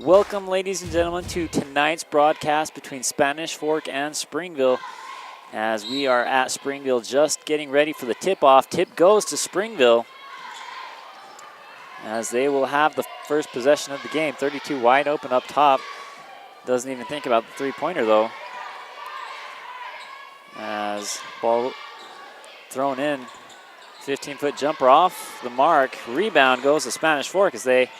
Welcome, ladies and gentlemen, to tonight's broadcast between Spanish Fork and Springville. As we are at Springville just getting ready for the tip-off. Tip goes to Springville as they will have the first possession of the game. 32 wide open up top. Doesn't even think about the three-pointer, though. As ball thrown in. 15-foot jumper off the mark. Rebound goes to Spanish Fork as they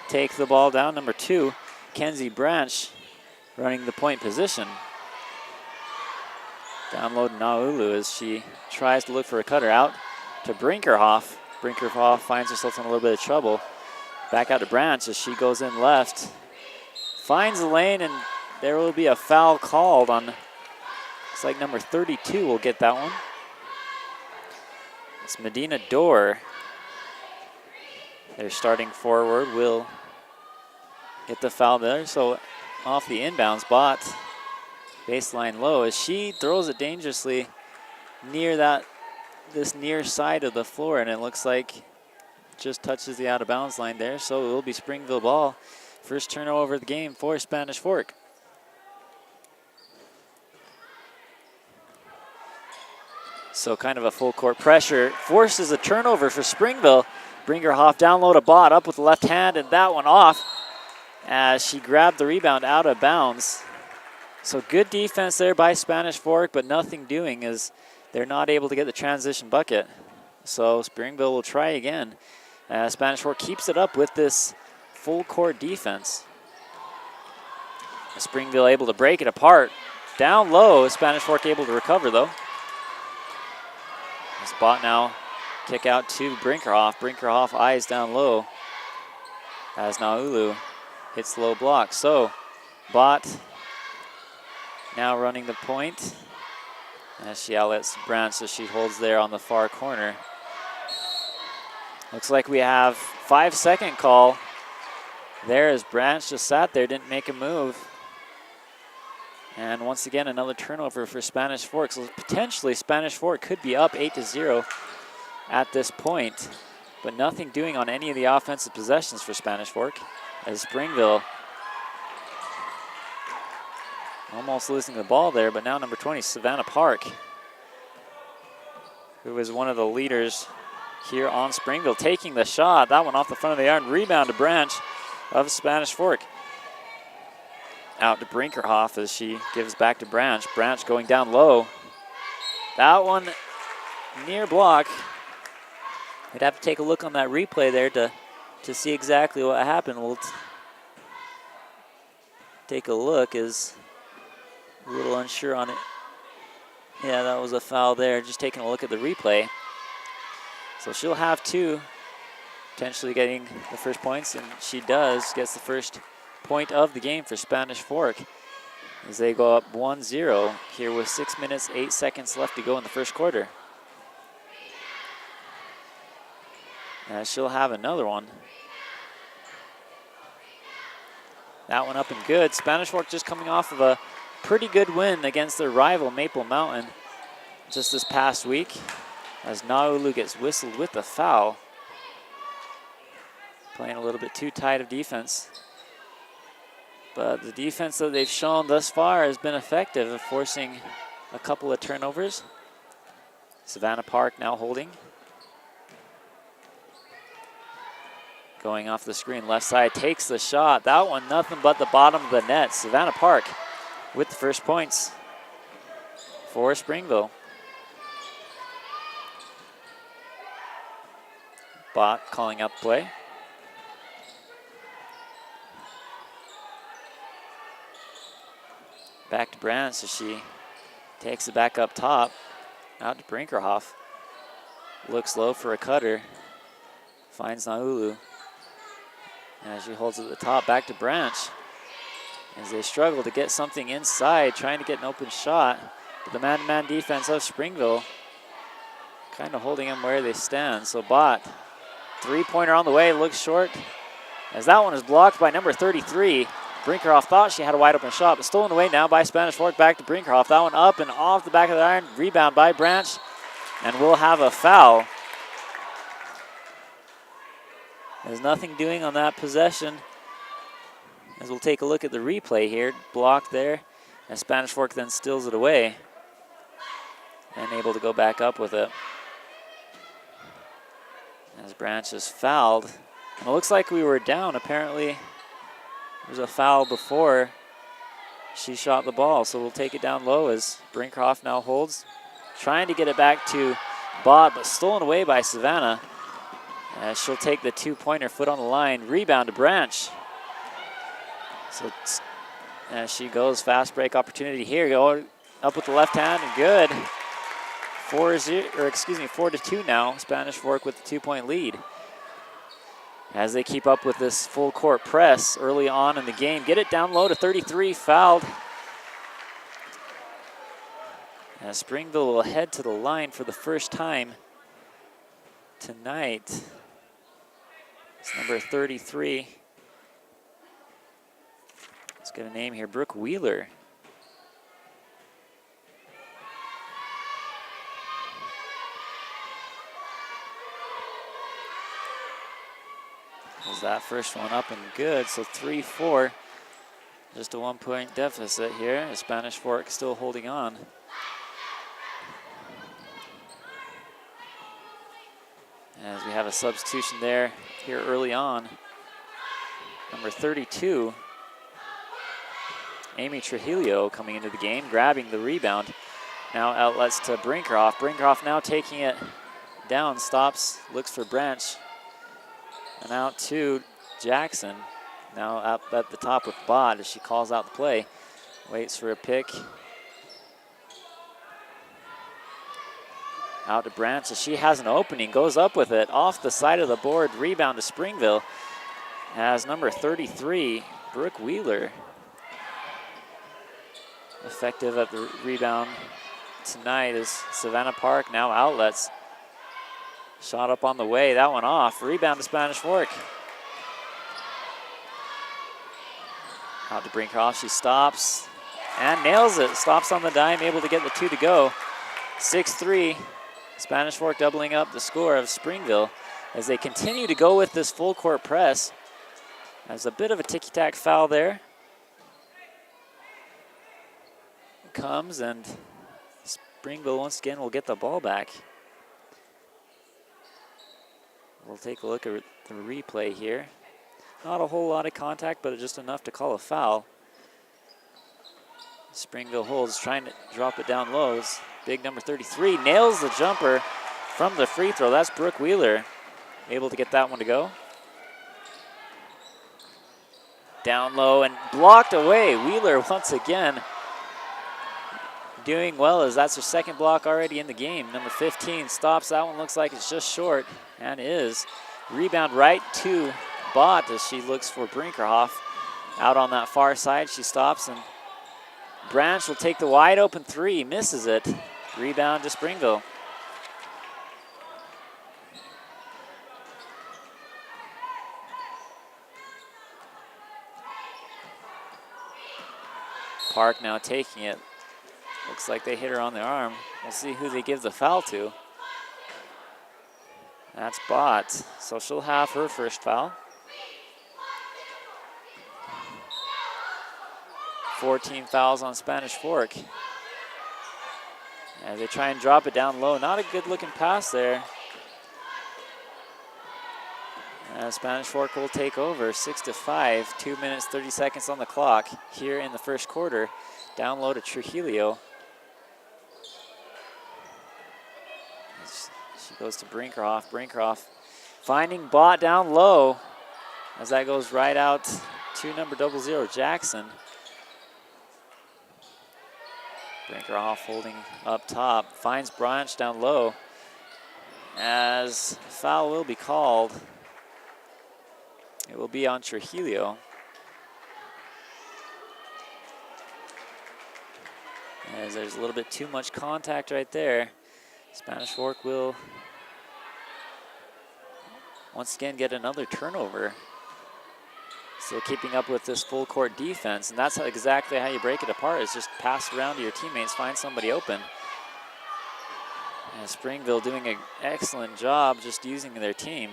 take the ball down. Number 2, Kenzie Branch running the point position. Download Naulu as she tries to look for a cutter out to Brinkerhoff. Brinkerhoff finds herself in a little bit of trouble. Back out to Branch as she goes in left. Finds the lane, and there will be a foul called on, looks like number 32 will get that one. It's Medina Dorr. Their starting forward will get the foul there. So off the inbounds, Bott baseline low as she throws it dangerously near this near side of the floor, and it looks like just touches the out of bounds line there. So it will be Springville ball. First turnover of the game for Spanish Fork. So kind of a full court pressure forces a turnover for Springville. Brinkerhoff down low to Bott, up with the left hand, and that one off as she grabbed the rebound out of bounds. So good defense there by Spanish Fork, but nothing doing as they're not able to get the transition bucket. So Springville will try again. Spanish Fork keeps it up with this full court defense. Springville able to break it apart. Down low, Spanish Fork able to recover though. Bott now kick out to Brinkerhoff. Brinkerhoff eyes down low as Naulu hits the low block. So Bott now running the point as she outlets Branch, so she holds there on the far corner. Looks like we have 5-second call there as Branch just sat there, didn't make a move. And once again, another turnover for Spanish Fork. So potentially Spanish Fork could be up 8-0 at this point, but nothing doing on any of the offensive possessions for Spanish Fork as Springville almost losing the ball there, but now number 20, Savannah Park, who is one of the leaders here on Springville, taking the shot. That one off the front of the yard. Rebound to Branch of Spanish Fork. Out to Brinkerhoff as she gives back to Branch. Branch going down low. That one near block. I'd have to take a look on that replay there to see exactly what happened. We'll take a look, is a little unsure on it. Yeah, that was a foul there. Just taking a look at the replay. So she'll have 2, potentially getting the first points, and she does, gets the first point of the game for Spanish Fork as they go up 1-0 here with 6 minutes, 8 seconds left to go in the first quarter. And she'll have another one. That one up and good. Spanish Fork just coming off of a pretty good win against their rival Maple Mountain just this past week as Naulu gets whistled with the foul. Playing a little bit too tight of defense. But the defense that they've shown thus far has been effective of forcing a couple of turnovers. Savannah Park now holding. Going off the screen, left side takes the shot. That one nothing but the bottom of the net. Savannah Park with the first points for Springville. Bott calling out the play. Back to Branch as she takes it back up top. Out to Brinkerhoff. Looks low for a cutter. Finds Naulu. As she holds it at the top, back to Branch. As they struggle to get something inside, trying to get an open shot. But the man-to-man defense of Springville kind of holding them where they stand. So Bott, three-pointer on the way, looks short. As that one is blocked by number 33. Brinkerhoff thought she had a wide open shot, but stolen away now by Spanish Fork. Back to Brinkerhoff. That one up and off the back of the iron. Rebound by Branch. And we'll have a foul. There's nothing doing on that possession. As we'll take a look at the replay here, blocked there, and Spanish Fork then steals it away and able to go back up with it. As Branch is fouled. And it looks like we were down. Apparently, there was a foul before she shot the ball, so we'll take it down low as Brinkhoff now holds. Trying to get it back to Bott, but stolen away by Savannah. As she'll take the two-pointer, foot on the line. Rebound to Branch. So as she goes, fast break opportunity here. Go up with the left hand, and good. 4-2 now. Spanish Fork with the 2-point lead. As they keep up with this full court press early on in the game. Get it down low to 33, fouled. As Springville will head to the line for the first time tonight. It's number 33. Let's get a name here, Brooke Wheeler. Was that first one up and good, so 3-4. Just a 1-point deficit here. Spanish Fork still holding on. As we have a substitution there here early on. Number 32, Amy Trujillo coming into the game, grabbing the rebound. Now outlets to Brinkhoff. Brinkhoff now taking it down, stops, looks for Branch. And out to Jackson. Now up at the top with Bott as she calls out the play. Waits for a pick. Out to Branch as she has an opening, goes up with it off the side of the board. Rebound to Springville as number 33, Brooke Wheeler, effective at the rebound tonight is Savannah Park. Now outlets. Shot up on the way, that one off. Rebound to Spanish Fork. Out to Brinkhoff, she stops and nails it. Stops on the dime, able to get the 2 to go. 6-3. Spanish Fork doubling up the score of Springville as they continue to go with this full court press. There's a bit of a ticky-tack foul there. Comes and Springville once again will get the ball back. We'll take a look at the replay here. Not a whole lot of contact, but just enough to call a foul. Springville holds, trying to drop it down low. Big number 33 nails the jumper from the free throw. That's Brooke Wheeler, able to get that one to go. Down low and blocked away. Wheeler once again doing well as that's her second block already in the game. Number 15 stops. That one looks like it's just short and is. Rebound right to Bott as she looks for Brinkhoff. Out on that far side, she stops and Branch will take the wide open 3, misses it. Rebound to Springville. Park now taking it. Looks like they hit her on the arm. We'll see who they give the foul to. That's Bott, so she'll have her first foul. 14 fouls on Spanish Fork. As they try and drop it down low. Not a good looking pass there. Spanish Fork will take over 6-5, 2 minutes, 30 seconds on the clock here in the first quarter. Down low to Trujillo. She goes to Brinkhoff. Brinkhoff finding Bott down low as that goes right out to number 00, Jackson. Brinkhoff holding up top, finds Branch down low as foul will be called. It will be on Trujillo. As there's a little bit too much contact right there. Spanish Fork will once again get another turnover. Still keeping up with this full court defense, and that's exactly how you break it apart, is just pass around to your teammates, find somebody open. And Springville doing an excellent job just using their team.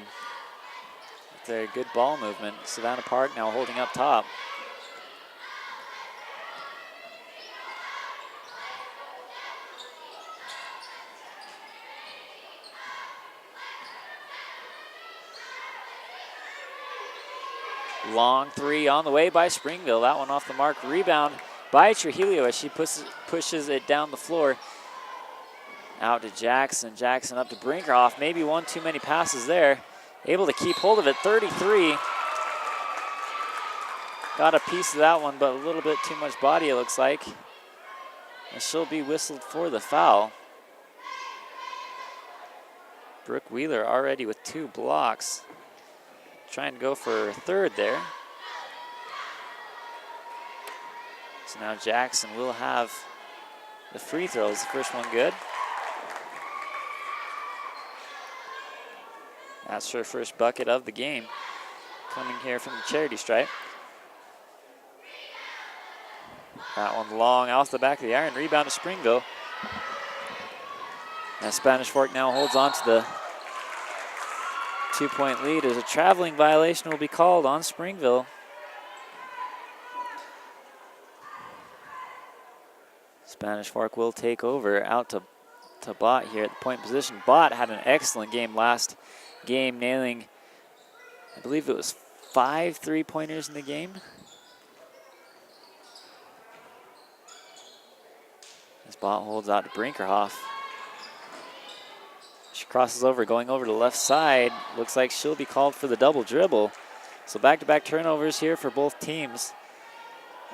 With their good ball movement. Savannah Park now holding up top. Long three on the way by Springville. That one off the mark. Rebound by Trujillo as she pushes it down the floor. Out to Jackson. Jackson up to Brinkerhoff. Maybe one too many passes there. Able to keep hold of it. 33. Got a piece of that one, but a little bit too much body, it looks like. And she'll be whistled for the foul. Brooke Wheeler already with 2 blocks. Trying to go for a third there. So now Jackson will have the free throws. The first one good. That's her first bucket of the game, coming here from the charity stripe. That one long off the back of the iron. Rebound to Springville. And Spanish Fork now holds on to the 2-point lead as a traveling violation will be called on Springville. Spanish Fork will take over out to Bott here at the point position. Bott had an excellent game last game, nailing, I believe it was 5 3-pointers in the game. As Bott holds out to Brinkerhoff. She crosses over, going over to the left side. Looks like she'll be called for the double dribble. So back-to-back turnovers here for both teams.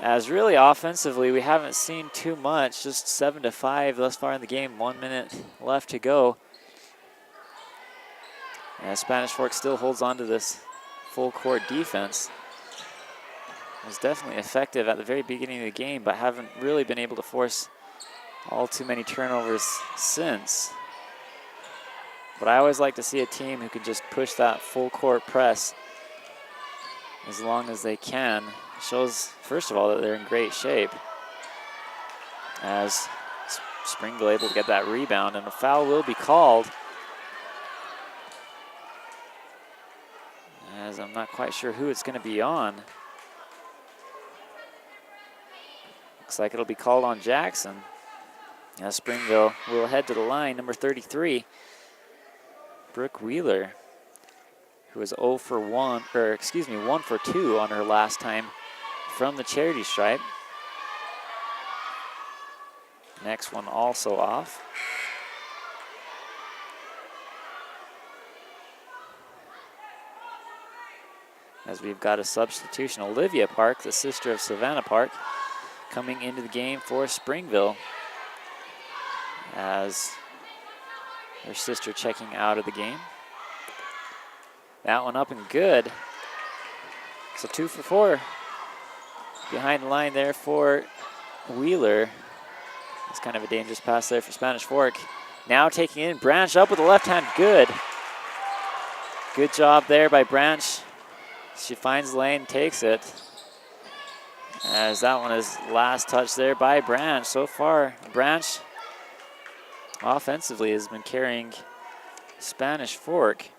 As really offensively, we haven't seen too much, just 7-5 thus far in the game, 1 minute left to go. As Spanish Fork still holds on to this full court defense. Was definitely effective at the very beginning of the game, but haven't really been able to force all too many turnovers since. But I always like to see a team who can just push that full court press as long as they can. Shows, first of all, that they're in great shape. As Springville able to get that rebound, and a foul will be called. As I'm not quite sure who it's going to be on. Looks like it'll be called on Jackson. As Springville will head to the line, number 33, Brooke Wheeler, who was 1 for 2 on her last time from the charity stripe. Next one also off. As we've got a substitution, Olivia Park, the sister of Savannah Park, coming into the game for Springville. As her sister checking out of the game. That one up and good. So 2 for 4. Behind the line there for Wheeler. It's kind of a dangerous pass there for Spanish Fork. Now taking in Branch up with the left hand, good. Good job there by Branch. She finds the lane, takes it. As that one is last touch there by Branch. So far, Branch offensively has been carrying Spanish Fork.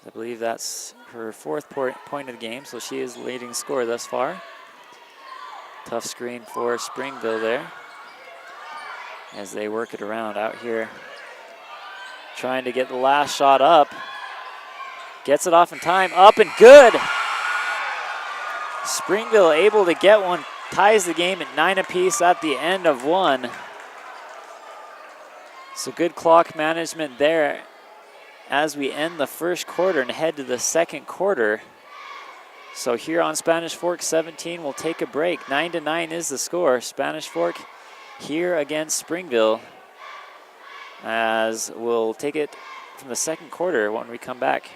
I believe that's her 4th point of the game, so she is leading scorer thus far. Tough screen for Springville there as they work it around out here. Trying to get the last shot up. Gets it off in time, up and good. Springville able to get one, ties the game at 9 apiece at the end of one. So good clock management there as we end the first quarter and head to the second quarter. So here on Spanish Fork 17, we'll take a break. 9-9 is the score. Spanish Fork here against Springville, as we'll take it from the second quarter when we come back.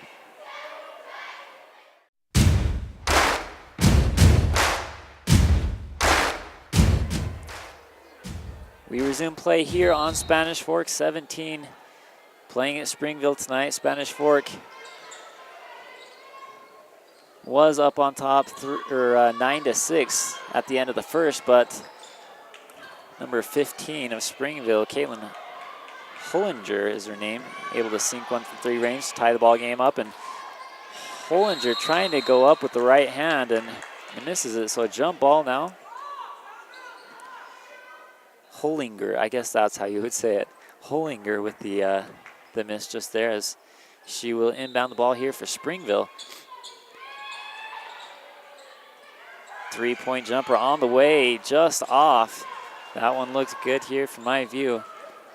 We resume play here on Spanish Fork 17, playing at Springville tonight. Spanish Fork was up on top 9-6 at the end of the first, but number 15 of Springville, Caitlin Hollinger is her name, able to sink one from 3 range to tie the ball game up, and Hollinger trying to go up with the right hand and misses it, so a jump ball now. Hollinger, I guess that's how you would say it. Hollinger with the miss just there as She will inbound the ball here for Springville. 3-point jumper on the way, just off. That one looks good here from my view,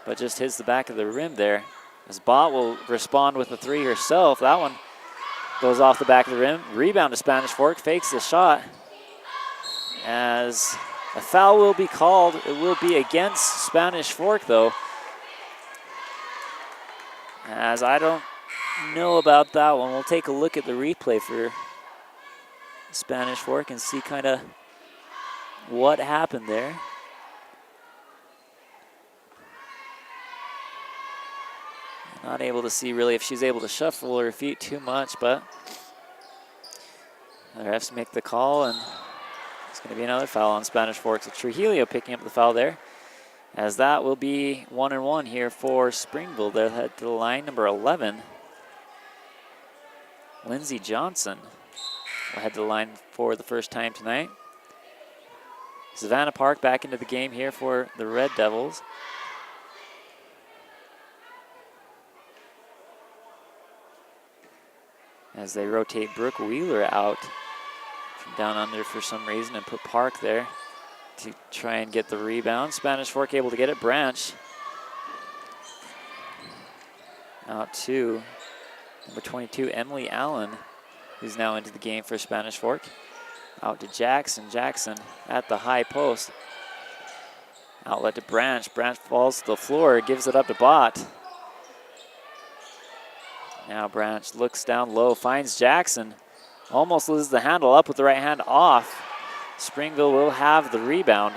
but just hits the back of the rim there. As Bott will respond with a three herself. That one goes off the back of the rim. Rebound to Spanish Fork, fakes the shot. As a foul will be called, it will be against Spanish Fork though. As I don't know about that one. We'll take a look at the replay for Spanish Fork and see kind of what happened there. Not able to see really if she's able to shuffle her feet too much, but the refs make the call, and it's going to be another foul on Spanish Fork. So Trujillo picking up the foul there, as that will be 1-1 here for Springville. They'll head to the line, number 11. Lindsey Johnson will head to the line for the first time tonight. Savannah Park back into the game here for the Red Devils. As they rotate Brooke Wheeler out from down under for some reason and put Park there to try and get the rebound. Spanish Fork able to get it. Branch out to number 22, Emily Allen, who's now into the game for Spanish Fork. Out to Jackson. Jackson at the high post. Outlet to Branch. Branch falls to the floor, gives it up to Bott. Now Branch looks down low, finds Jackson. Almost loses the handle, up with the right hand off. Springville will have the rebound.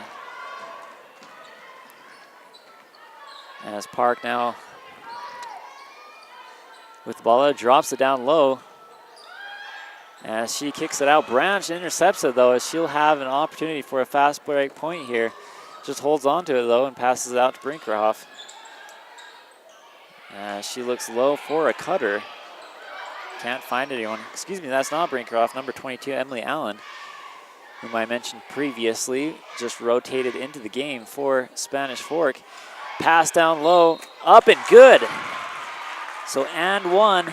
As Park now with the ball, drops it down low. As she kicks it out, Branch intercepts it though, as she'll have an opportunity for a fast break point here. Just holds on to it though and passes it out to Brinkerhoff. She looks low for a cutter. Can't find anyone. Excuse me, that's not Brinkerhoff. Number 22, Emily Allen, whom I mentioned previously, just rotated into the game for Spanish Fork. Pass down low, up and good. So and one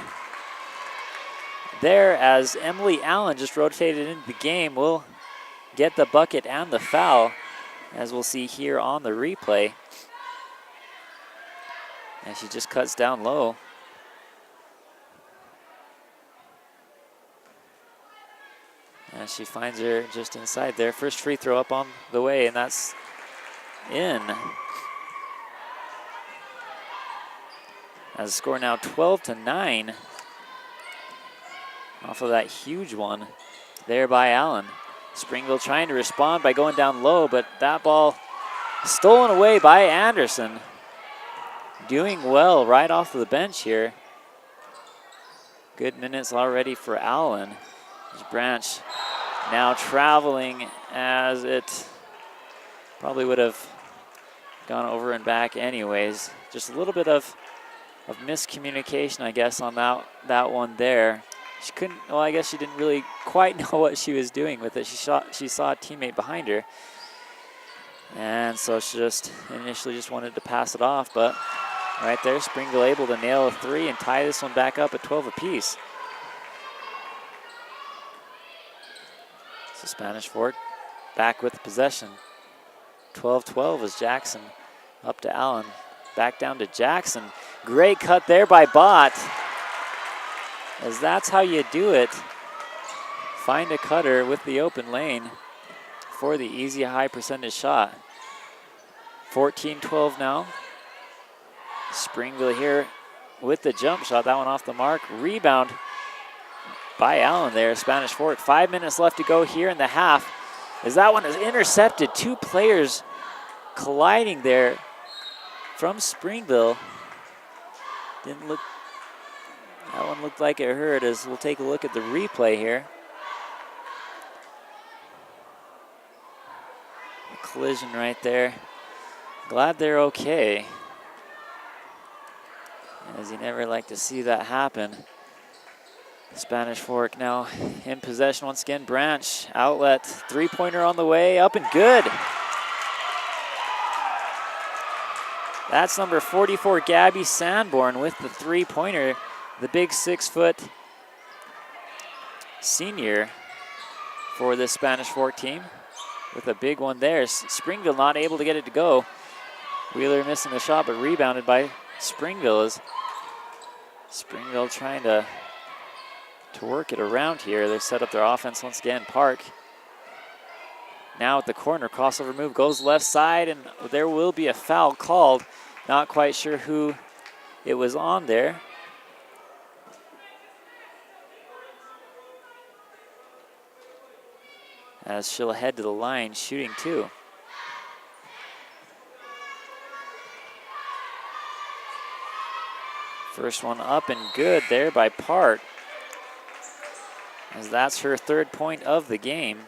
there, as Emily Allen just rotated into the game, will get the bucket and the foul, as we'll see here on the replay. And she just cuts down low. And she finds her just inside there. First free throw up on the way, and that's in. As the score now 12-9. Off of that huge one there by Allen. Springville trying to respond by going down low, but that ball stolen away by Anderson. Doing well right off of the bench here. Good minutes already for Allen. Branch now traveling, as it probably would have gone over and back anyways. Just a little bit of miscommunication, I guess, on that one there. She couldn't, well, I guess she didn't really quite know what she was doing with it. She saw a teammate behind her. And so she just initially just wanted to pass it off, but right there, Springville able to nail a three and tie this one back up at 12 apiece. So Spanish Fork back with possession. 12-12 as Jackson up to Allen. Back down to Jackson. Great cut there by Bott, as that's how you do it. Find a cutter with the open lane for the easy high percentage shot. 14-12 now. Springville here with the jump shot. That one off the mark. Rebound by Allen there, Spanish Fork. 5 minutes left to go here in the half, as that one is intercepted. Two players colliding there from Springville. Didn't look, that one looked like it hurt, as we'll take a look at the replay here. A collision right there. Glad they're okay, as you never like to see that happen. Spanish Fork now in possession once again. Branch, outlet, three-pointer on the way, up and good. That's number 44, Gabby Sanborn, with the three-pointer the big 6-foot senior for this Spanish Fork team with a big one there. Springville not able to get it to go. Wheeler missing the shot, but rebounded by Springville. As Springville trying to work it around here. They set up their offense once again. Park now at the corner, crossover move, goes left side, and there will be a foul called. Not quite sure who it was on there. As she'll head to the line, shooting 2. First one up and good there by Park, as that's her 3rd point of the game.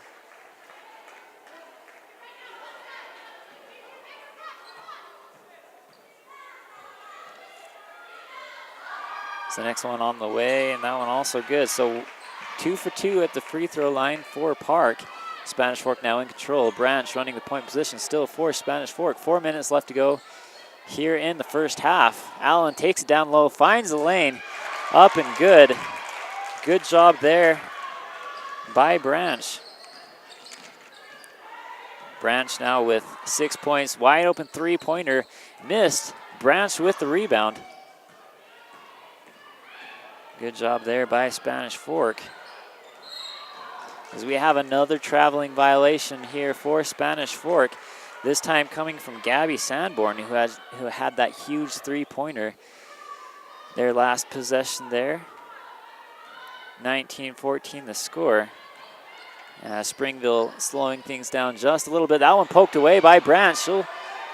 So the next one on the way, and that one also good. So 2 for 2 at the free throw line for Park. Spanish Fork now in control. Branch running the point position still for Spanish Fork. 4 minutes left to go here in the first half. Allen takes it down low, finds the lane, up and good. Good job there by Branch. Branch now with 6 points. Wide open 3-pointer. Missed. Branch with the rebound. Good job there by Spanish Fork. As we have another traveling violation here for Spanish Fork. This time coming from Gabby Sanborn, who had that huge 3-pointer. Their last possession there. 19-14 the score. Springville slowing things down just a little bit. That one poked away by Branch. She'll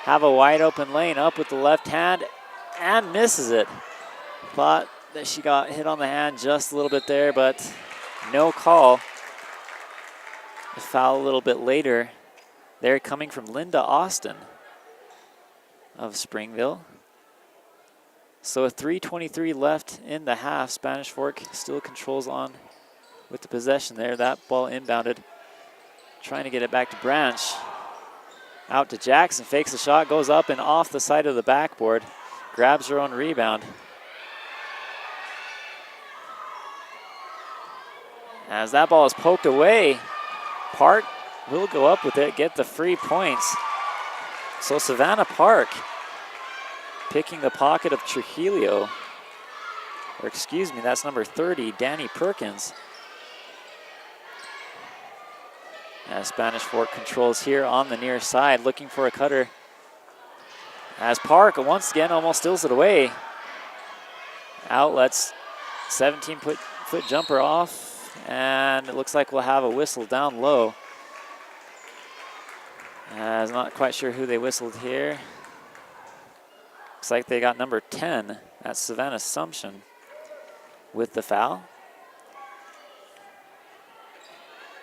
have a wide open lane up with the left hand and misses it. Thought that she got hit on the hand just a little bit there, but no call. The foul a little bit later. They're coming from Linda Austin of Springville. So a 3:23 left in the half. Spanish Fork still controls on with the possession there. That ball inbounded. Trying to get it back to Branch. Out to Jackson, fakes the shot, goes up and off the side of the backboard. Grabs her own rebound. As that ball is poked away, Park will go up with it, get the free points. So Savannah Park picking the pocket of Trujillo. Or excuse me, that's number 30, Danny Perkins. As Spanish Fork controls here on the near side, looking for a cutter. As Park once again almost steals it away. Outlets, 17-foot jumper off. And it looks like we'll have a whistle down low. I'm not quite sure who they whistled here. Looks like they got number 10. That's Savannah Assumption with the foul.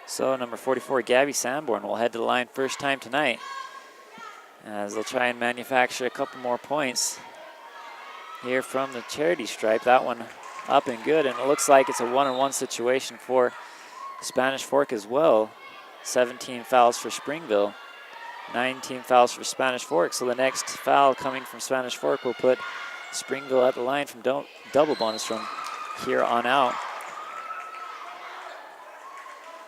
So number 44, Gabby Sanborn, will head to the line first time tonight, as they'll try and manufacture a couple more points here from the charity stripe. That one up and good, and it looks like it's a 1-on-1 situation for Spanish Fork as well. 17 fouls for Springville, 19 fouls for Spanish Fork. So the next foul coming from Spanish Fork will put Springville at the line from double bonus from here on out.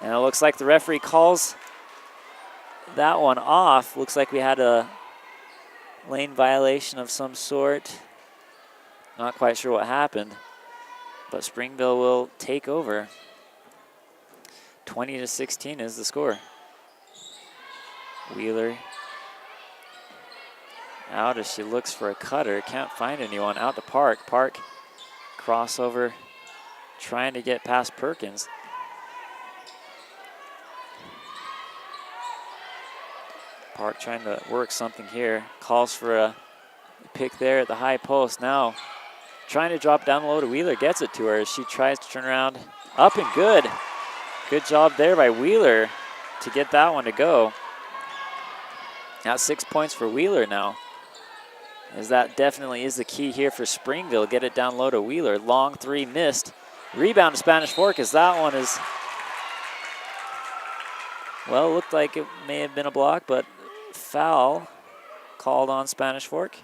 And it looks like the referee calls that one off. Looks like we had a lane violation of some sort. Not quite sure what happened, but Springville will take over. 20-16 is the score. Wheeler out as she looks for a cutter. Can't find anyone. Out to Park. Park crossover, trying to get past Perkins. Park trying to work something here. Calls for a pick there at the high post. Now trying to drop down low to Wheeler. Gets it to her as she tries to turn around. Up and good. Good job there by Wheeler to get that one to go. Now 6 points for Wheeler now, as that definitely is the key here for Springville. Get it down low to Wheeler. Long three missed. Rebound to Spanish Fork, as that one is, well, looked like it may have been a block, but foul called on Spanish Fork.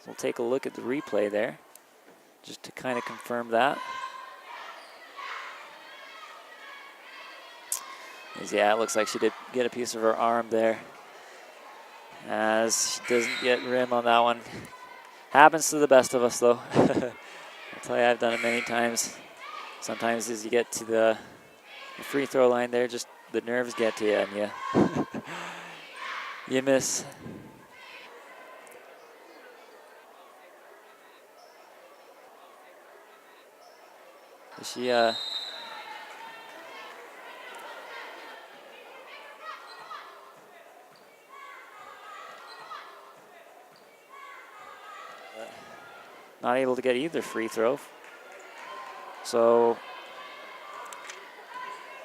So we'll take a look at the replay there. just to kind of confirm that. Yeah, it looks like she did get a piece of her arm there, as she doesn't get rim on that one. Happens to the best of us, though. I'll tell you, I've done it many times. Sometimes as you get to the free throw line there, just the nerves get to you and you miss. She not able to get either free throw. So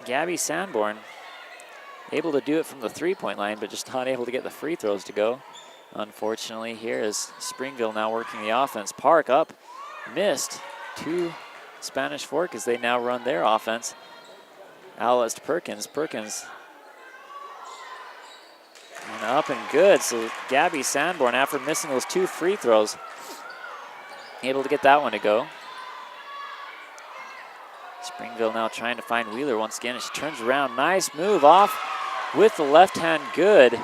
Gabby Sanborn able to do it from the three-point line, but just not able to get the free throws to go. Unfortunately, here is Springville now working the offense. Park up, missed. To Spanish Fork as they now run their offense. Outlets to Perkins. Perkins. And up and good. So Gabby Sanborn, after missing those 2 free throws, able to get that one to go. Springville now trying to find Wheeler once again, and she turns around. Nice move off with the left hand, good.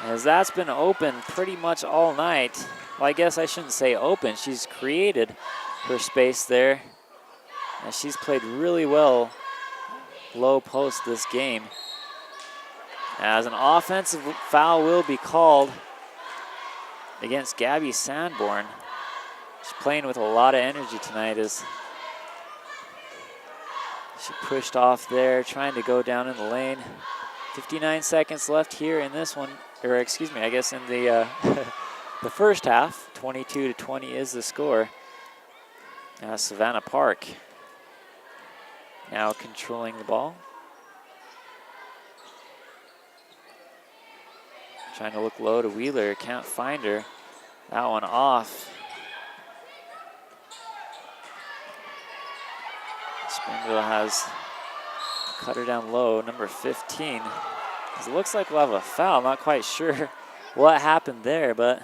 As that's been open pretty much all night. Well, I guess I shouldn't say open. She's created her space there. And she's played really well low post this game. As an offensive foul will be called against Gabby Sanborn. She's playing with a lot of energy tonight as she pushed off there, trying to go down in the lane. 59 seconds left here in this one, or excuse me, I guess in the the first half. 22-20 is the score. Savannah Park now controlling the ball. Trying to look low to Wheeler, can't find her. That one off. Springville has cut her down low, number 15. It looks like we'll have a foul, not quite sure what happened there, but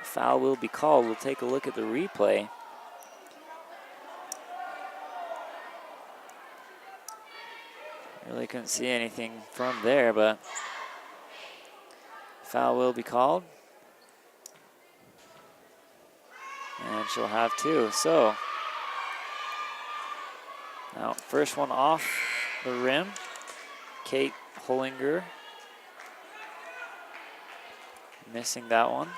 foul will be called. We'll take a look at the replay. Really couldn't see anything from there, but foul will be called. And she'll have 2. So now first one off the rim. Kate Hollinger missing that one.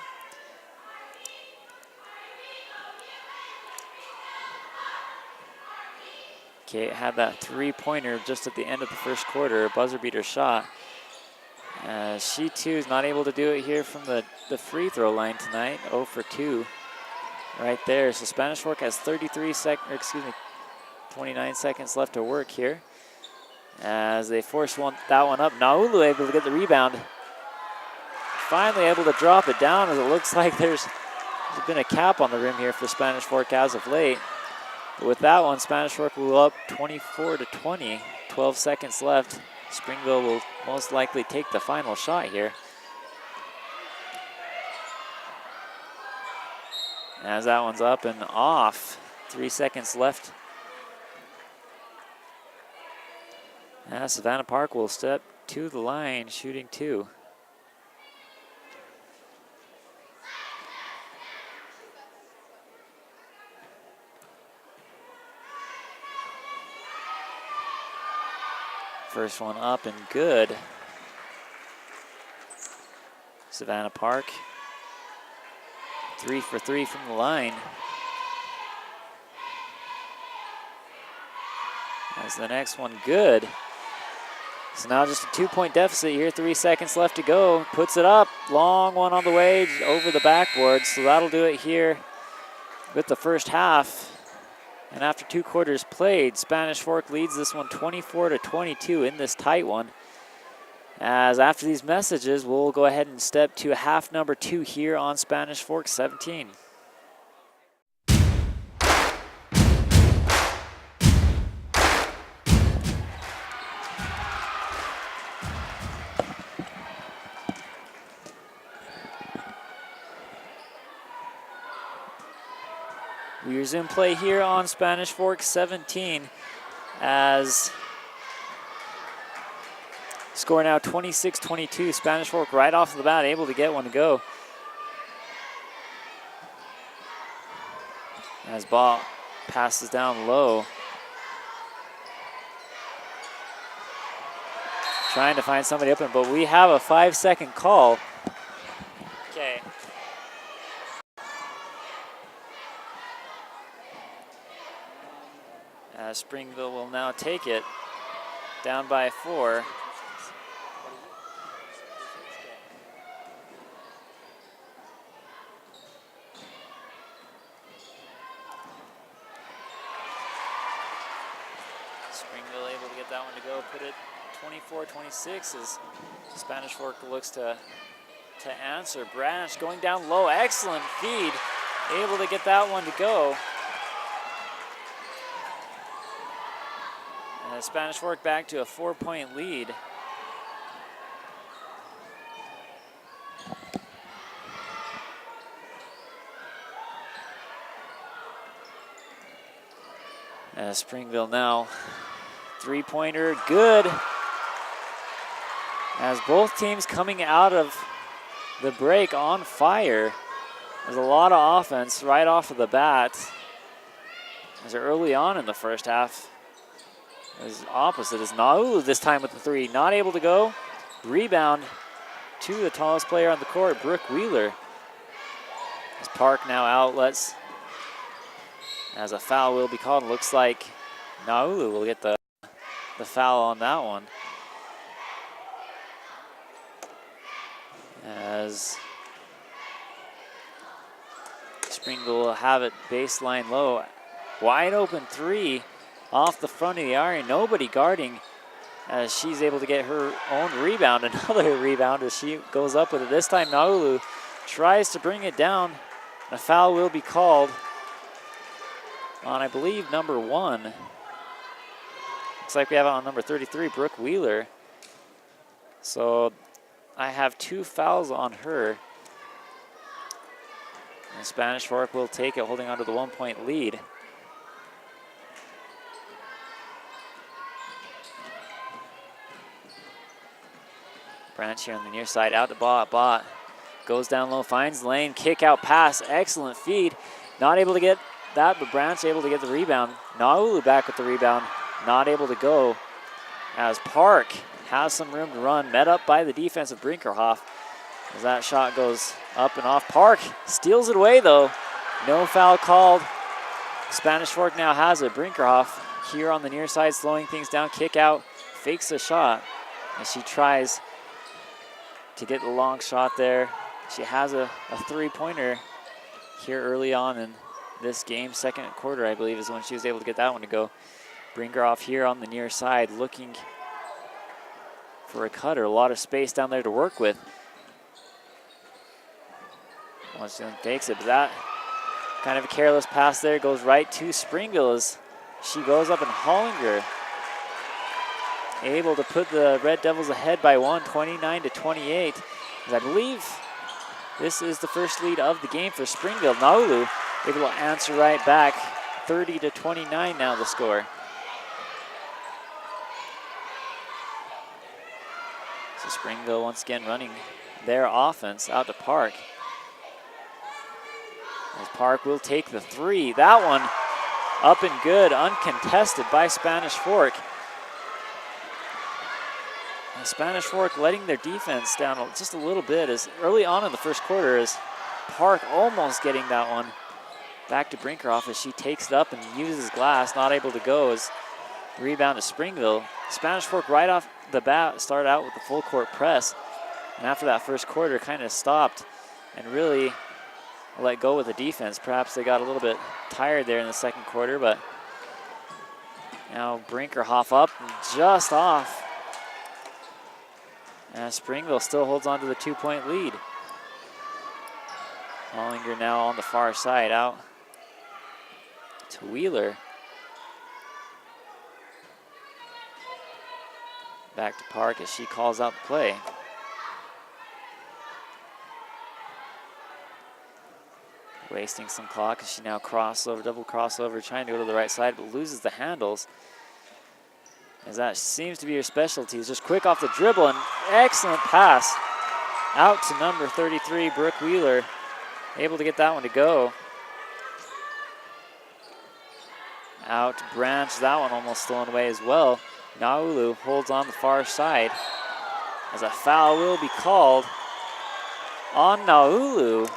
Kate had that 3-pointer just at the end of the first quarter, a buzzer beater shot. She too is not able to do it here from the free throw line tonight. 0 for 2 right there. So Spanish Fork has 29 seconds left to work here as they force that one up. Naulu able to get the rebound. Finally able to drop it down, as it looks like there's been a cap on the rim here for Spanish Fork as of late. But with that one, Spanish Fork will up 24-20. 12 seconds left. Springville will most likely take the final shot here. As that one's up and off. 3 seconds left. As Savannah Park will step to the line, shooting 2. First one up and good. Savannah Park, 3 for 3 from the line. As the next one good. So now just a 2-point deficit here, 3 seconds left to go. Puts it up, long one on the way over the backboard. So that'll do it here with the first half. And after 2 quarters played, Spanish Fork leads this one 24-22 in this tight one. As after these messages, we'll go ahead and step to half number 2 here on Spanish Fork 17. We resume play here on Spanish Fork 17 as score now 26-22. Spanish Fork right off the bat able to get one to go. As ball passes down low. Trying to find somebody open, but we have a 5-second call. Okay. Springville will now take it, down by 4. Springville able to get that one to go, put it 24-26 as Spanish Fork looks to answer. Branch going down low, excellent feed, able to get that one to go. Spanish Fork back to a 4-point lead. Springville now, 3-pointer, good. As both teams coming out of the break on fire. There's a lot of offense right off of the bat. As early on in the first half. As opposite is Naulu this time with the 3. Not able to go. Rebound to the tallest player on the court, Brooke Wheeler. As Park now outlets. As a foul will be called. Looks like Naulu will get the foul on that one. As Springville will have it baseline low. Wide open 3 off the front of the iron. Nobody guarding as she's able to get her own rebound. Another rebound as she goes up with it. This time Naulu tries to bring it down. A foul will be called on, I believe, number 1. Looks like we have it on number 33, Brooke Wheeler. So I have 2 fouls on her. And Spanish Fork will take it, holding on to the 1-point lead. Branch here on the near side, out to Bot. Goes down low, finds lane, kick out pass, excellent feed. Not able to get that, but Branch able to get the rebound. Naulu back with the rebound, not able to go. As Park has some room to run, met up by the defense of Brinkerhoff. As that shot goes up and off. Park steals it away though. No foul called. Spanish Fork now has it. Brinkerhoff here on the near side, slowing things down, kick out, fakes a shot. As she tries to get the long shot there. She has a 3-pointer here early on in this game. Second quarter, I believe, is when she was able to get that one to go. Brinkerhoff here on the near side looking for a cutter. A lot of space down there to work with. Once again takes it, but that kind of a careless pass there goes right to Springville as she goes up and Hollinger able to put the Red Devils ahead by 1, 29-28. As I believe this is the first lead of the game for Springville. Naulu able to answer right back, 30-29 now the score. So Springville once again running their offense out to Park. As Park will take the 3. That one up and good, uncontested by Spanish Fork. And Spanish Fork letting their defense down just a little bit as early on in the first quarter as Park almost getting that one back to Brinkerhoff as she takes it up and uses glass, not able to go as rebound to Springville. Spanish Fork right off the bat started out with the full court press, and after that first quarter kind of stopped and really let go with the defense. Perhaps they got a little bit tired there in the second quarter, but now Brinkerhoff up and just off. And Springville still holds on to the 2-point lead. Hollinger now on the far side, out to Wheeler. Back to Park as she calls out the play. wasting some clock as she now double crossover, trying to go to the right side, but loses the handles. As that seems to be her specialty, is just quick off the dribble, and excellent pass out to number 33, Brooke Wheeler, able to get that one to go. Out to Branch, that one almost stolen away as well. Naulu holds on the far side as a foul will be called on Naulu.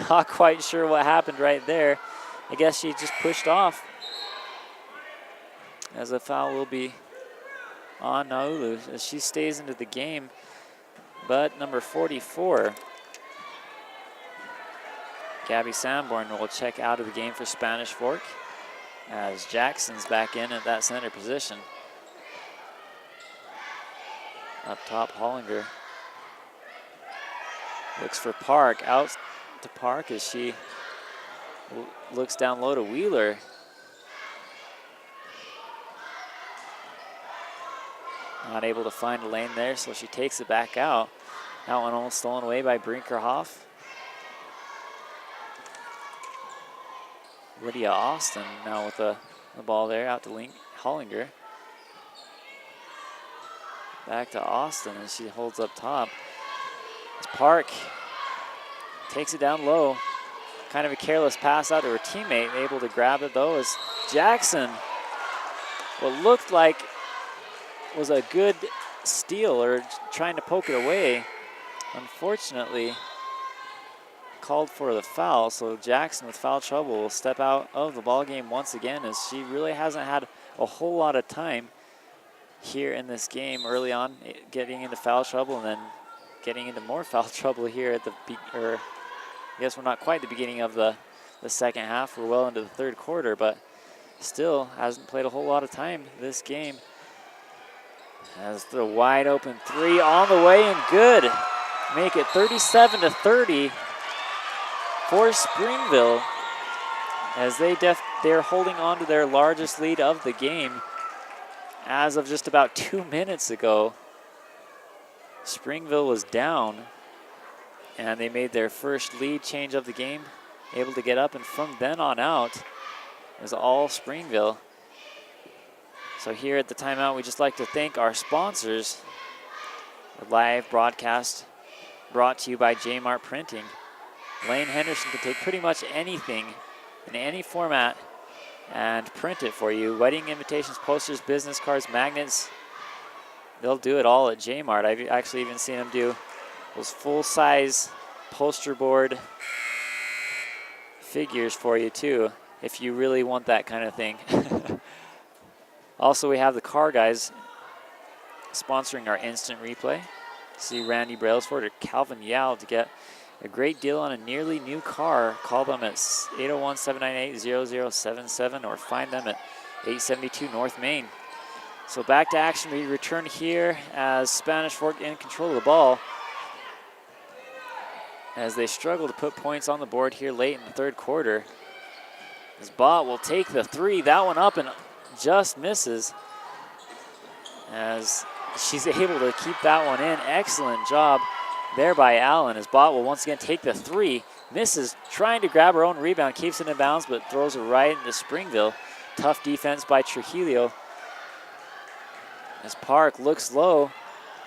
Not quite sure what happened right there. I guess she just pushed off. As a foul will be on Naulu as she stays into the game. But number 44, Gabby Sanborn, will check out of the game for Spanish Fork as Jackson's back in at that center position. Up top, Hollinger looks for Park, out to Park as she looks down low to Wheeler. Not able to find a lane there, so she takes it back out. That one almost stolen away by Brinkerhoff. Lydia Austin now with the ball there, out to Hollinger. Back to Austin as she holds up top. As Park takes it down low. Kind of a careless pass out to her teammate, able to grab it though as Jackson, what looked like was a good steal or trying to poke it away, unfortunately called for the foul, so Jackson with foul trouble will step out of the ball game once again, as she really hasn't had a whole lot of time here in this game early on, getting into foul trouble and then getting into more foul trouble here at the, I guess we're not quite the beginning of the second half, we're well into the third quarter, but still hasn't played a whole lot of time this game. As the wide open three on the way and good. Make it 37-30 for Springville, as they're holding on to their largest lead of the game. As of just about 2 minutes ago, Springville was down and they made their first lead change of the game, able to get up, and from then on out, it was all Springville. So here at the timeout, we just like to thank our sponsors. The live broadcast brought to you by J-Mart Printing. Lane Henderson can take pretty much anything in any format and print it for you. Wedding invitations, posters, business cards, magnets. They'll do it all at J-Mart. I've actually even seen them do those full-size poster board figures for you too, if you really want that kind of thing. Also, we have the car guys sponsoring our instant replay. See Randy Brailsford or Calvin Yao to get a great deal on a nearly new car. Call them at 801-798-0077 or find them at 872 North Main. So back to action. We return here as Spanish Fork in control of the ball, as they struggle to put points on the board here late in the third quarter. As Bott will take the three, that one up and just misses, as she's able to keep that one in. Excellent job there by Allen, as Bott will once again take the three, misses, trying to grab her own rebound, keeps it in bounds, but throws it right into Springville. Tough defense by Trujillo. As Park looks low,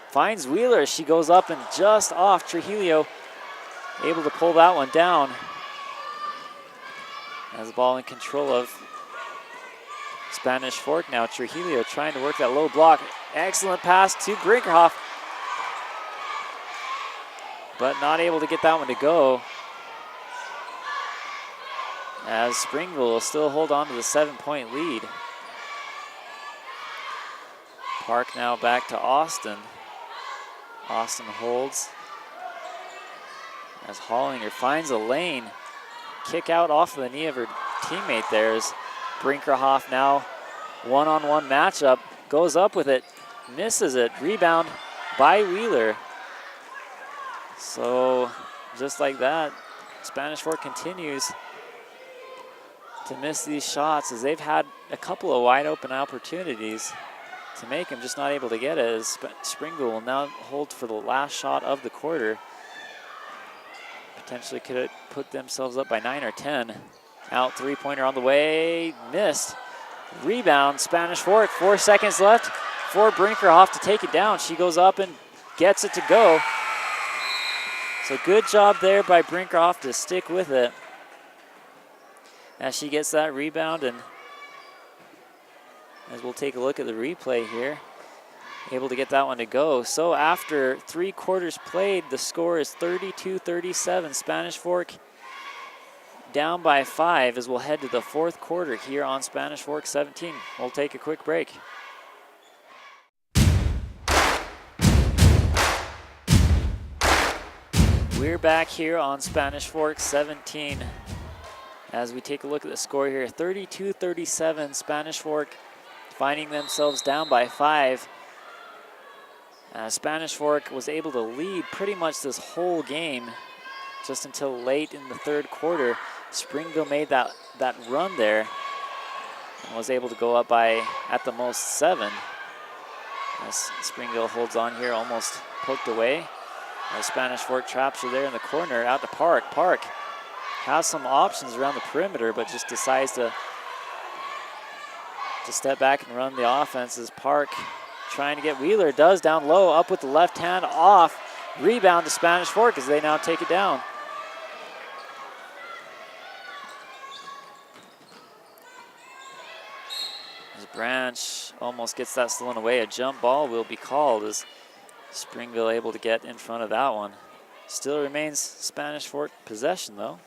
finds Wheeler, she goes up and just off Trujillo, able to pull that one down. Has the ball in control of Spanish Fork now. Trujillo trying to work that low block. Excellent pass to Brinkerhoff, but not able to get that one to go, as Springville will still hold on to the 7-point lead. Park now back to Austin. Austin holds as Hollinger finds a lane. Kick out off of the knee of her teammate there, as Brinkerhoff now one-on-one matchup, goes up with it, misses it, rebound by Wheeler. So just like that, Spanish Fork continues to miss these shots, as they've had a couple of wide open opportunities to make them, just not able to get it, as Springville will now hold for the last shot of the quarter. Potentially could have put themselves up by 9 or 10. Out three-pointer on the way, missed. Rebound, Spanish Fork, 4 seconds left for Brinkerhoff to take it down. She goes up and gets it to go. So good job there by Brinkerhoff to stick with it as she gets that rebound. And as we'll take a look at the replay here, able to get that one to go. So after 3 quarters played, the score is 32-37. Spanish Fork down by 5 as we'll head to the 4th quarter here on Spanish Fork 17. We'll take a quick break. We're back here on Spanish Fork 17 as we take a look at the score here. 32-37, Spanish Fork finding themselves down by 5. Spanish Fork was able to lead pretty much this whole game just until late in the 3rd quarter. Springville made that run there and was able to go up by at the most 7. As Springville holds on here, almost poked away. As Spanish Fork traps her there in the corner, out to Park. Park has some options around the perimeter, but just decides to step back and run the offense. As Park trying to get Wheeler, does down low, up with the left hand, off. Rebound to Spanish Fork as they now take it down. As Branch almost gets that stolen away, a jump ball will be called as Springville able to get in front of that one. Still remains Spanish Fork possession though.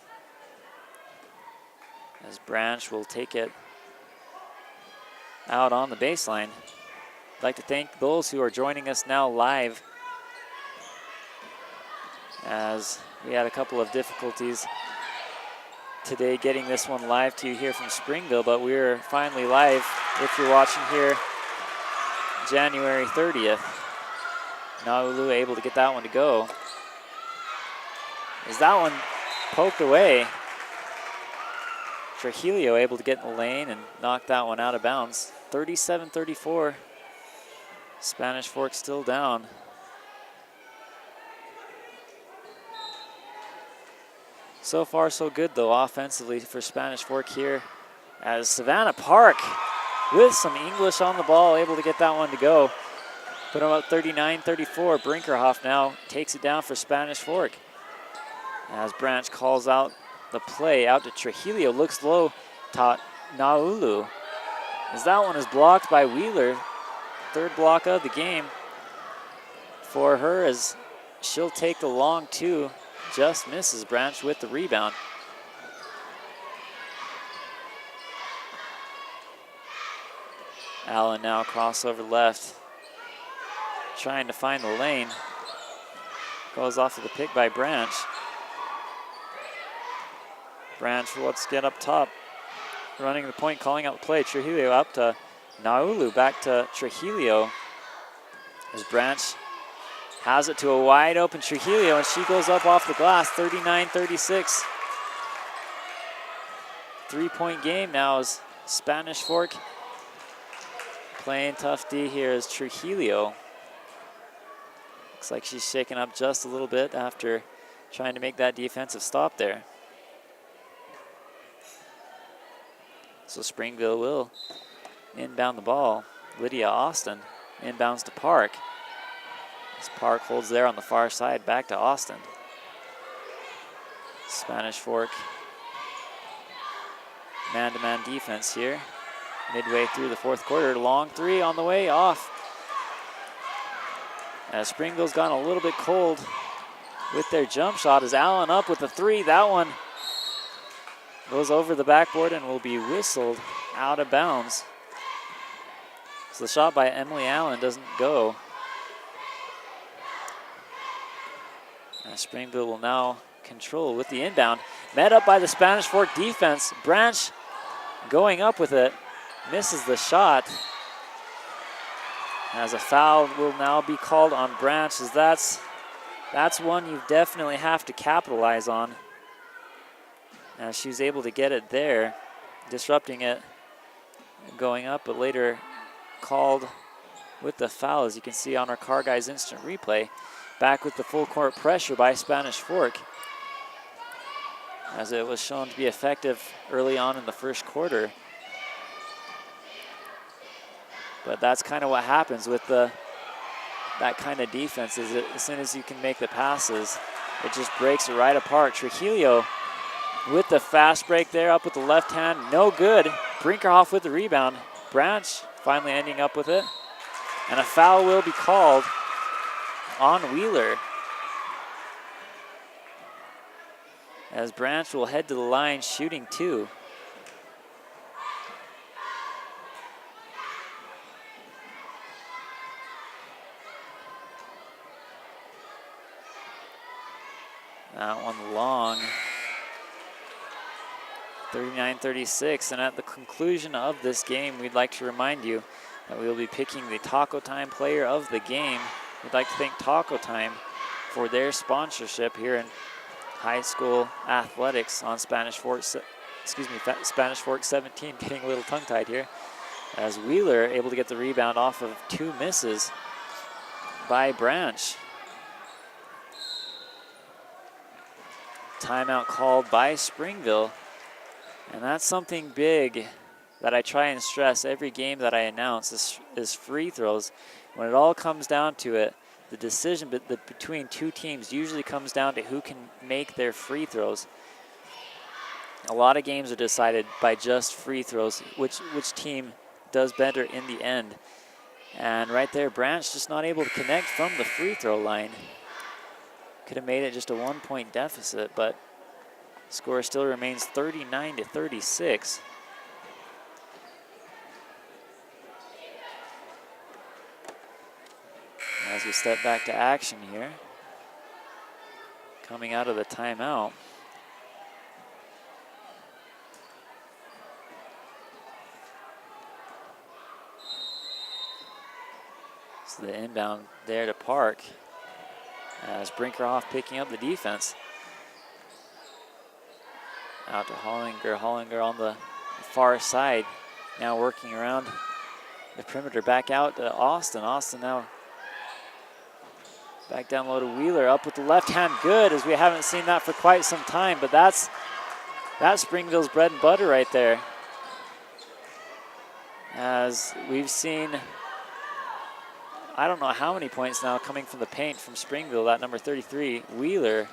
As Branch will take it out on the baseline. I'd like to thank those who are joining us now live, as we had a couple of difficulties today getting this one live to you here from Springville, but we're finally live if you're watching here January 30th. Naulu able to get that one to go. Is that one poked away? Trujillo able to get in the lane and knock that one out of bounds. 37-34. Spanish Fork still down. So far so good though offensively for Spanish Fork here, as Savannah Park with some English on the ball able to get that one to go. Put them up 39-34. Brinkerhoff now takes it down for Spanish Fork. As Branch calls out the play out to Trujillo, looks low to Naulu. As that one is blocked by Wheeler. 3rd block of the game for her, as she'll take the long 2. Just misses. Branch with the rebound. Allen now crossover left, trying to find the lane. Goes off of the pick by Branch. Branch, let's get up top. Running the point, calling out the play. Trujillo up to Naulu, back to Trujillo. As Branch has it to a wide open Trujillo, and she goes up off the glass, 39-36. 3-point game now as Spanish Fork playing tough D here as Trujillo. Looks like she's shaken up just a little bit after trying to make that defensive stop there. So Springville will inbound the ball. Lydia Austin inbounds to Park. As Park holds there on the far side, back to Austin. Spanish Fork man-to-man defense here. Midway through the 4th quarter, long 3 on the way, off. As Springville's gone a little bit cold with their jump shot, as Allen up with the 3. That one goes over the backboard and will be whistled out of bounds. So the shot by Emily Allen doesn't go. Springville will now control with the inbound. Met up by the Spanish Fork defense. Branch going up with it. Misses the shot. As a foul will now be called on Branch, as that's one you definitely have to capitalize on. She was able to get it there, disrupting it going up, but later called with the foul, as you can see on our Car Guys instant replay. Back with the full court pressure by Spanish Fork. as it was shown to be effective early on in the first quarter. But that's kind of what happens with that kind of defense, is that as soon as you can make the passes, it just breaks it right apart. Trujillo with the fast break there, up with the left hand, no good. Brinkerhoff with the rebound. Branch finally ending up with it. And a foul will be called on Wheeler, as Branch will head to the line shooting 2. That one long. 39-36, and at the conclusion of this game, we'd like to remind you that we will be picking the Taco Time player of the game. We'd like to thank Taco Time for their sponsorship here in high school athletics on Spanish Fork, Spanish Fork 17, getting a little tongue-tied here, as Wheeler able to get the rebound off of 2 misses by Branch. Timeout called by Springville. And that's something big that I try and stress every game that I announce is free throws. When it all comes down to it, the decision between 2 teams usually comes down to who can make their free throws. A lot of games are decided by just free throws, which team does better in the end. And right there, Branch just not able to connect from the free throw line. Could have made it just a 1-point deficit, but score still remains 39-36. As we step back to action here, coming out of the timeout. So the inbound there to Park, as Brinkerhoff picking up the defense. Out to Hollinger. Hollinger on the far side, now working around the perimeter. Back out to Austin. Austin now back down low to Wheeler. Up with the left hand, good, as we haven't seen that for quite some time. But that's Springville's bread and butter right there. As we've seen, I don't know how many points now coming from the paint from Springville. That number 33, Wheeler.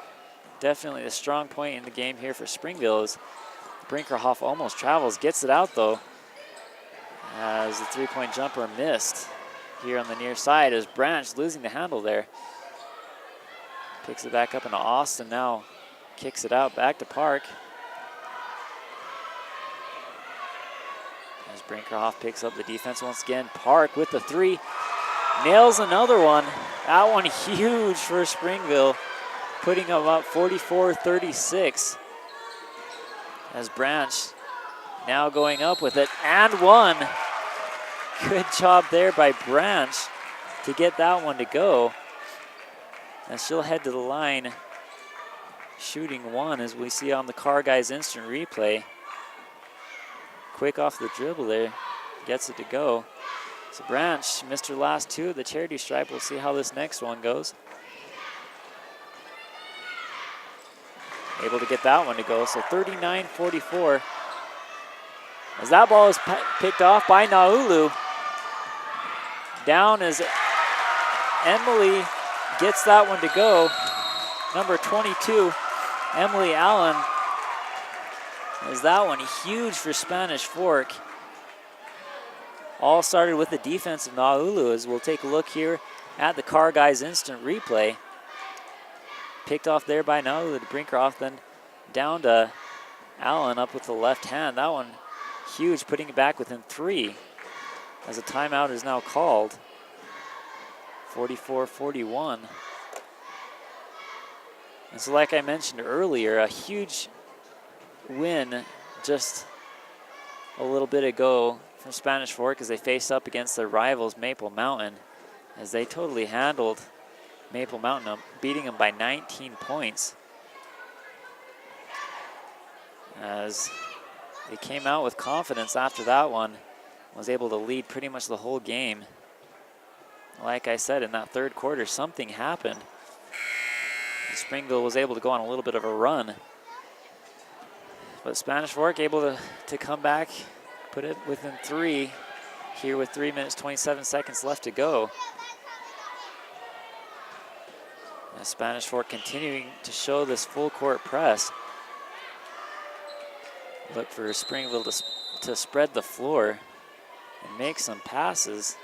Definitely a strong point in the game here for Springville, as Brinkerhoff almost travels, gets it out though, as the 3-point jumper missed here on the near side, as Branch losing the handle there. Picks it back up into Austin, now kicks it out back to Park. As Brinkerhoff picks up the defense once again. Park with the 3, nails another one. That one huge for Springville, putting them up 44-36. As Branch now going up with it, and one. Good job there by Branch to get that one to go. And she'll head to the line shooting 1, as we see on the Car Guys instant replay. Quick off the dribble there, gets it to go. So Branch missed her last 2 of the charity stripe. We'll see how this next one goes. Able to get that one to go, so 39-44. As that ball is picked off by Naulu. Down as Emily gets that one to go. Number 22, Emily Allen. As that one huge for Spanish Fork. All started with the defense of Naulu, as we'll take a look here at the Car Guys instant replay. Picked off there by Naulu to Brinkerhoff, then down to Allen up with the left hand. That one huge, putting it back within 3, as a timeout is now called. 44-41. And so like I mentioned earlier, a huge win just a little bit ago from Spanish Fork as they faced up against their rivals Maple Mountain, as they totally handled Maple Mountain, beating them by 19 points. As they came out with confidence after that one, was able to lead pretty much the whole game. Like I said, in that third quarter, something happened. Springville was able to go on a little bit of a run. But Spanish Fork able to come back, put it within 3 here with 3 minutes, 27 seconds left to go. And Spanish Fork continuing to show this full court press. Look for Springville to spread the floor and make some passes.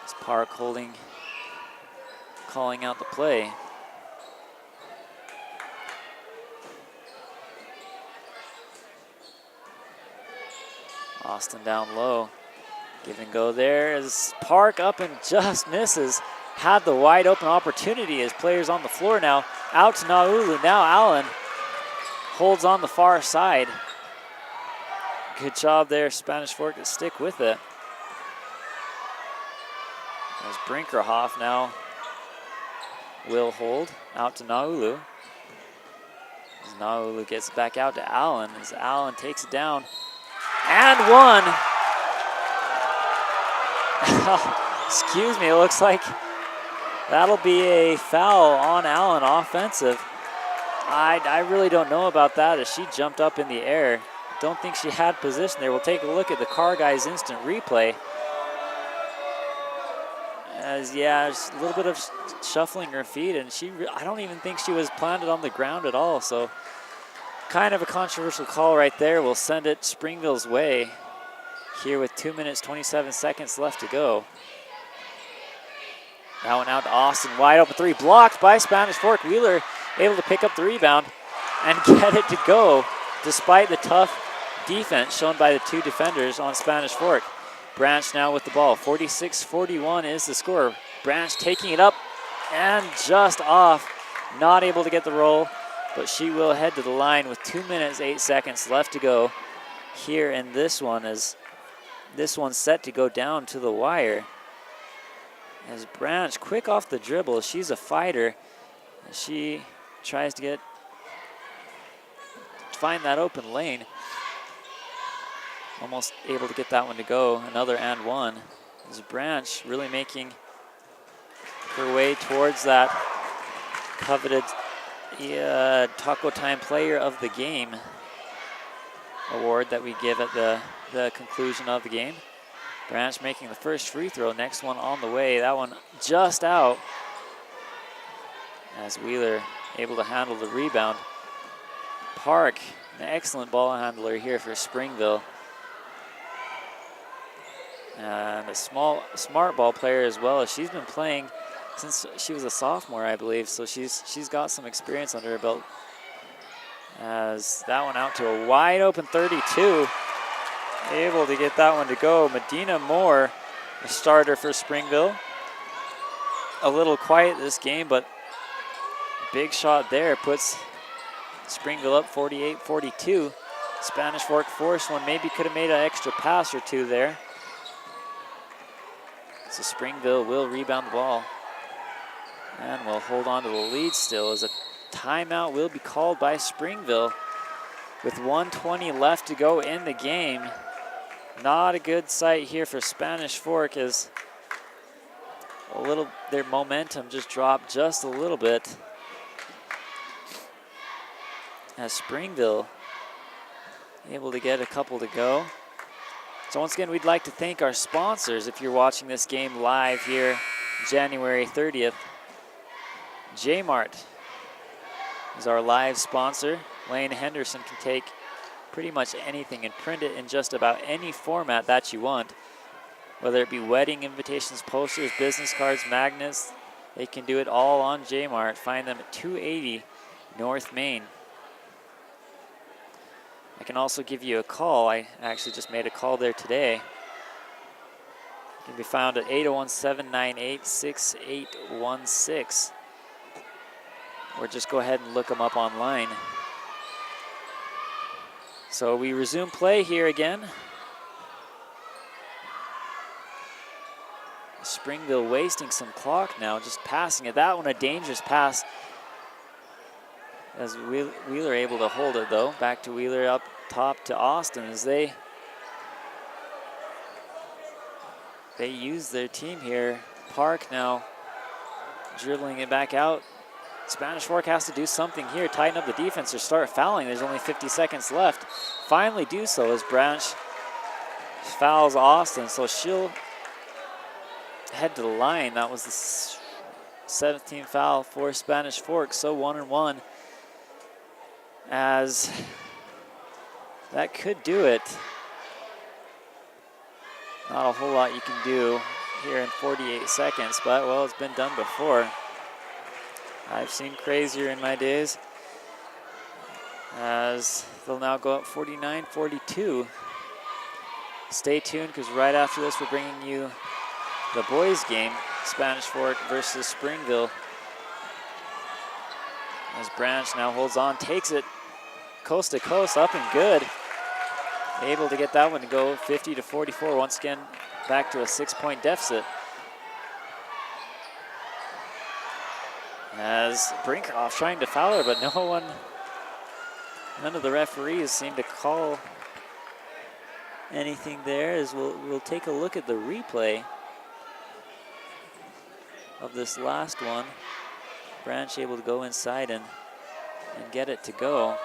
It's Park calling out the play. Austin down low. Give and go there as Park up and just misses. Had the wide open opportunity as players on the floor now. Out to Naulu. Now Allen holds on the far side. Good job there, Spanish Fork, to stick with it. There's Brinkerhoff now will hold out to Naulu. As Naulu gets back out to Allen as Allen takes it down. And one. Excuse me, it looks like that'll be a foul on Allen, offensive. I really don't know about that as she jumped up in the air. Don't think she had position there. We'll take a look at the Car Guys instant replay. As, yeah, just a little bit of shuffling her feet, and I don't even think she was planted on the ground at all. So kind of a controversial call right there. We'll send it Springville's way here with 2 minutes, 27 seconds left to go. That one out to Austin, wide open 3, blocked by Spanish Fork. Wheeler able to pick up the rebound and get it to go despite the tough defense shown by the 2 defenders on Spanish Fork. Branch now with the ball. 46-41 is the score. Branch taking it up and just off. Not able to get the roll, but she will head to the line with 2 minutes, 8 seconds left to go here in this one, as this one's set to go down to the wire. As Branch quick off the dribble, she's a fighter. She tries to find that open lane. Almost able to get that one to go. Another and one. As Branch really making her way towards that coveted Taco Time Player of the Game award that we give at the conclusion of the game. Branch making the first free throw. Next one on the way. That one just out. As Wheeler able to handle the rebound. Park, an excellent ball handler here for Springville. And a smart ball player as well, as she's been playing since she was a sophomore, I believe. So she's got some experience under her belt. As that one out to a wide open 32. Able to get that one to go. Medina Moore, a starter for Springville. A little quiet this game, but big shot there puts Springville up 48-42. Spanish Fork forced one, maybe could have made an extra pass or two there. So Springville will rebound the ball and will hold on to the lead still, as a timeout will be called by Springville with 1:20 left to go in the game. Not a good sight here for Spanish Fork, as their momentum just dropped just a little bit. As Springville able to get a couple to go. So once again, we'd like to thank our sponsors. If you're watching this game live here January 30th, J-Mart is our live sponsor. Lane Henderson can take pretty much anything and print it in just about any format that you want. Whether it be wedding invitations, posters, business cards, magnets, they can do it all on J-Mart. Find them at 280 North Main. I can also give you a call. I actually just made a call there today. It can be found at 801-798-6816. Or just go ahead and look them up online. So we resume play here again. Springville wasting some clock now, just passing it. That one a dangerous pass. As Wheeler able to hold it though. Back to Wheeler up top to Austin as they use their team here. Park now dribbling it back out. Spanish Fork has to do something here, tighten up the defense or start fouling. There's only 50 seconds left. Finally do so as Branch fouls Austin, so she'll head to the line. That was the 17th foul for Spanish Fork, so 1-1. As that could do it. Not a whole lot you can do here in 48 seconds, but well, it's been done before. I've seen crazier in my days. As they'll now go up 49-42. Stay tuned, because right after this we're bringing you the boys game, Spanish Fork versus Springville. As Branch now holds on, takes it coast to coast, up and good. Able to get that one to go 50-44. Once again, back to a 6-point deficit. As Brinkhoff trying to foul her, but none of the referees seem to call anything there. As we'll take a look at the replay of this last one. Branch able to go inside and get it to go.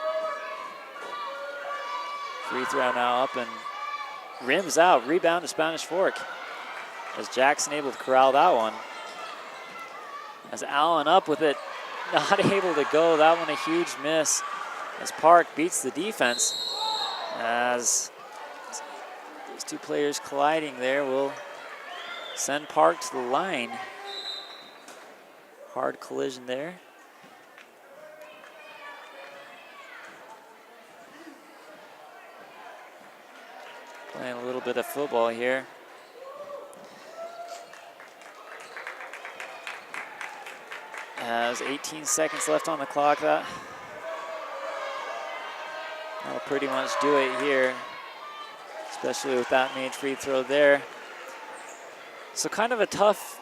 Free throw now up and rims out. Rebound to Spanish Fork. As Jackson able to corral that one. As Allen up with it, not able to go. That one a huge miss. As Park beats the defense. As those two players colliding there will send Park to the line. Hard collision there. Playing a little bit of football here. Has 18 seconds left on the clock. That'll pretty much do it here, especially with that made free throw there. So kind of a tough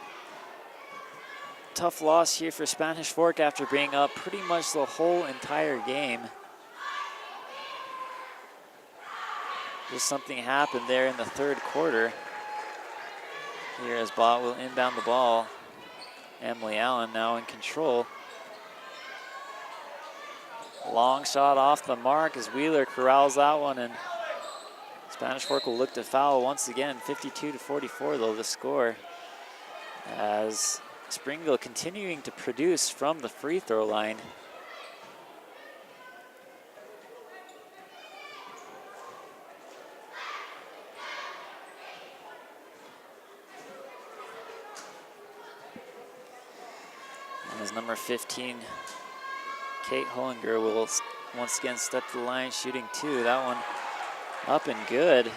loss here for Spanish Fork after being up pretty much the whole entire game. Just something happened there in the third quarter. Here as Bott will inbound the ball. Emily Allen now in control. Long shot off the mark as Wheeler corrals that one, and Spanish Fork will look to foul once again. 52-44 though the score, as Springville continuing to produce from the free throw line. And as number 15, Kate Hollinger, will once again step to the line, shooting two. That one up and good.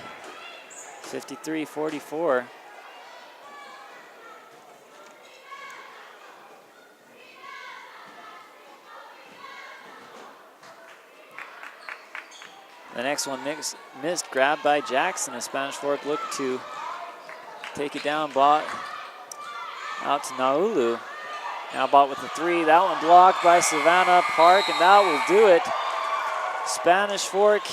53-44. The next one missed, grabbed by Jackson. A Spanish Fork looked to take it down. Bott out to Naulu. Now Bott with the three. That one blocked by Savannah Park, and that will do it. Spanish Fork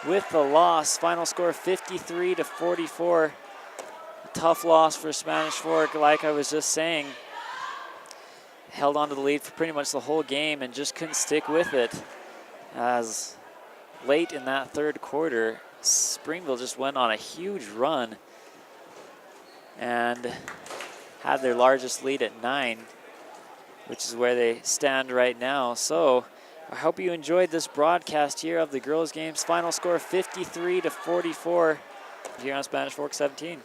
with the loss. Final score 53-44. A tough loss for Spanish Fork, like I was just saying. Held on to the lead for pretty much the whole game and just couldn't stick with it. As late in that third quarter, Springville just went on a huge run and had their largest lead at 9, which is where they stand right now. So I hope you enjoyed this broadcast here of the girls' games. Final score 53-44 here on Spanish Fork 17.